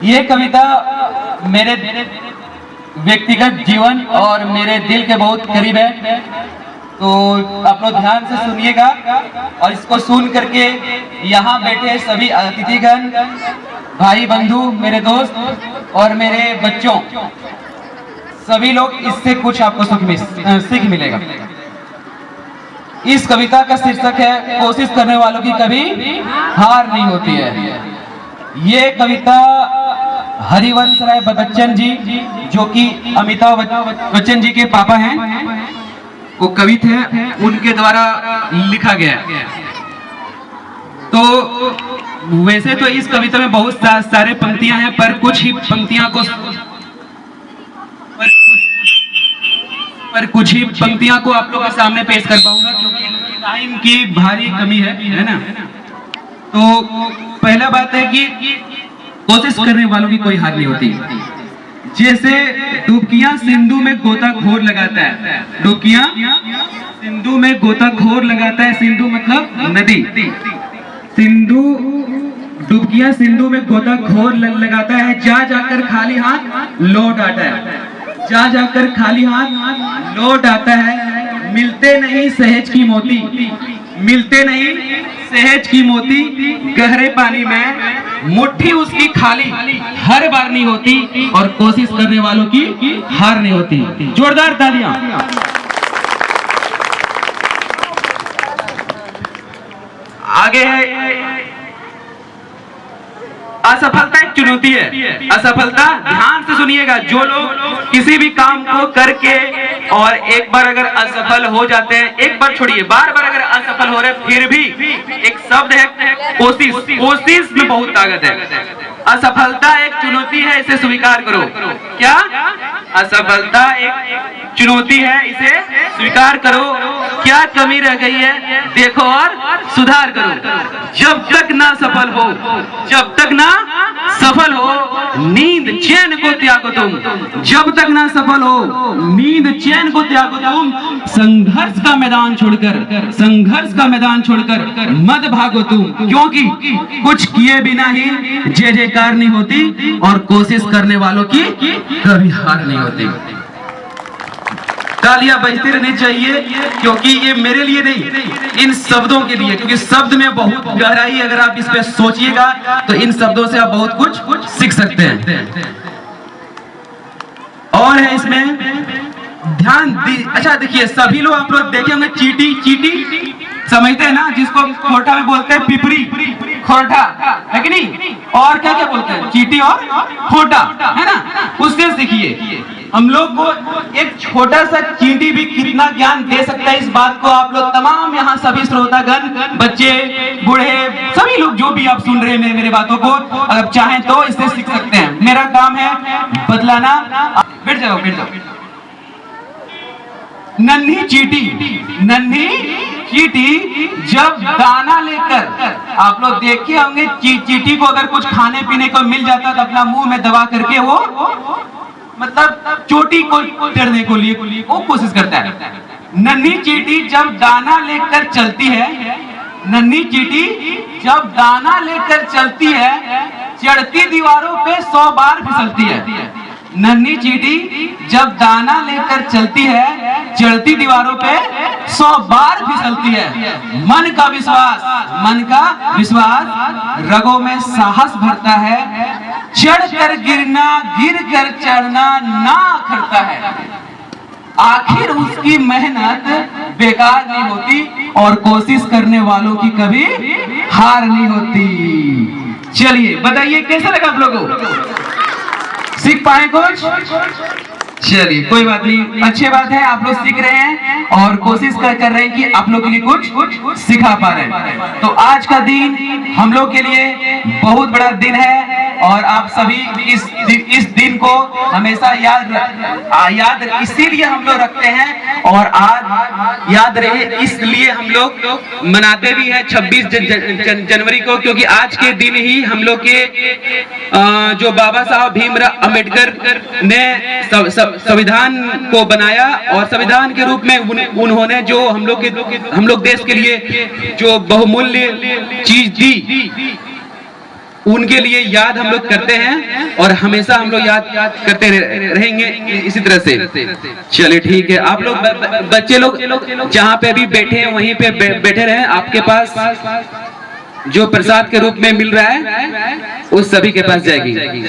ये कविता मेरे व्यक्तिगत जीवन और मेरे दिल के बहुत करीब है, तो आप लोग ध्यान से सुनिएगा और इसको सुन करके यहाँ बैठे सभी अतिथिगण, भाई बंधु, मेरे दोस्त और मेरे बच्चों, सभी लोग इससे कुछ आपको सीख मिलेगा। इस कविता का शीर्षक है कोशिश करने वालों की कभी हार नहीं होती है। ये कविता हरिवंश राय बच्चन जी, जो कि अमिताभ बच्चन जी के पापा हैं, वो कवि थे, उनके द्वारा लिखा गया है। तो वैसे तो इस कविता में बहुत सारे पंक्तियां हैं, पर कुछ ही पंक्तियां को आप लोगों के सामने पेश कर पाऊंगा, क्योंकि टाइम की भारी कमी है ना। तो पहला बात है कि कोशिश करने वालों की कोई हार नहीं होती। जैसे डुबकियां सिंधु में गोताखोर लगाता है, डुबकियां सिंधु में गोताखोर लगाता है, सिंधु मतलब नदी, सिंधु डुबकियां सिंधु में गोताखोर लगाता है, जा जाकर खाली हाथ लौट आता है, जा जाकर खाली हाथ लौट आता है, मिलते नहीं सहज की मोती, मिलते नहीं सहज की मोती, गहरे पानी में मुट्ठी उसकी खाली हर बार नहीं होती, और कोशिश करने वालों की हार नहीं होती। जोरदार तालियां। आगे है असफलता एक चुनौती है। असफलता, ध्यान से सुनिएगा, जो लोग किसी भी काम को करके और एक बार अगर असफल हो जाते हैं, एक बार छोड़िए, बार बार अगर असफल हो रहे, फिर भी एक शब्द है कोशिश, कोशिश में बहुत ताकत है। असफलता एक चुनौती है, इसे स्वीकार करो। क्या? असफलता एक चुनौती है, इसे स्वीकार करो। क्या कमी रह गई है देखो और सुधार करो। जब तक ना सफल हो, जब तक ना सफल हो, नींद चैन को त्यागो तुम, जब तक ना सफल हो, नींद चैन को त्यागो तुम, संघर्ष का मैदान छोड़कर, संघर्ष का मैदान छोड़कर मत भागो तुम, क्योंकि कुछ किए बिना ही जय जयकार नहीं होती, और कोशिश करने वालों की कभी हार नहीं होती। तालियां बजती रहनी चाहिए, क्योंकि ये मेरे लिए नहीं, इन शब्दों के लिए, क्योंकि शब्द में बहुत गहराई, अगर आप इस पे सोचिएगा तो इन शब्दों से आप बहुत कुछ सीख सकते हैं। और है इसमें ध्यान अच्छा देखिए, सभी लोग आप लोग देखे होंगे चीटी, चीटी समझते हैं ना, जिसको खोटा में बोलते हैं पिपरी, खोटा है कि नहीं, और क्या क्या बोलते हैं, चीटी और खोटा, है ना। उससे सीखिए। हम लोग को एक छोटा सा चींटी भी कितना ज्ञान दे सकता है, इस बात को आप लोग तमाम यहाँ सभी श्रोतागण, बच्चे, बूढ़े, सभी लोग जो भी आप सुन रहे हैं मेरे बातों को, अगर चाहें तो इससे सीख सकते हैं। मेरा काम है बदलाना। बैठ जाओ, बैठ जाओ। नन्ही चींटी, नन्ही चींटी जब दाना लेकर, आप लोग देखे होंगे चींटी को अगर कुछ खाने पीने को मिल जाता तो अपना मुंह में दबा करके वो मतलब चोटी को चढ़ने को लिए वो कोशिश करता है। नन्ही चींटी जब दाना लेकर चलती है, नन्ही चींटी जब दाना लेकर चलती है, चढ़ती दीवारों पे 100 बार फिसलती है। नन्ही चींटी जब दाना लेकर चलती है, चढ़ती दीवारों पे 100 बार फिसलती है। मन का विश्वास, मन का विश्वास रगों में साहस भरता है, चढ़ कर गिरना, गिर कर चढ़ना ना करता है। आखिर उसकी मेहनत बेकार नहीं होती, और कोशिश करने वालों की कभी हार नहीं होती। चलिए बताइए कैसा लगा आप लोगों को? सीख पाए कुछ? चलिए कोई बात नहीं, अच्छी बात है, आप लोग सीख रहे हैं और कोशिश कर रहे हैं कि आप लोग के लिए कुछ सिखा पा रहे हैं। तो आज का दिन हम लोग के लिए बहुत बड़ा दिन है, और आप सभी इस दिन को हमेशा याद इसीलिए हम लोग रखते हैं, और आज याद रहे इसलिए हम लोग मनाते भी हैं 26 जनवरी को, क्योंकि आज के दिन ही हम लोग के जो बाबा साहब भीमराव अंबेडकर ने संविधान को बनाया, और संविधान के रूप में उन्होंने जो हम लोग देश के लिए जो बहुमूल्य चीज दी, उनके लिए याद हम लोग करते हैं और हमेशा हम लोग याद करते रहेंगे इसी तरह से। चलिए ठीक है, आप लोग बच्चे लोग जहाँ पे अभी बैठे हैं वहीं पे बैठे रहे। आपके पास जो प्रसाद के रूप में मिल रहा है उस सभी के पास जाएगी।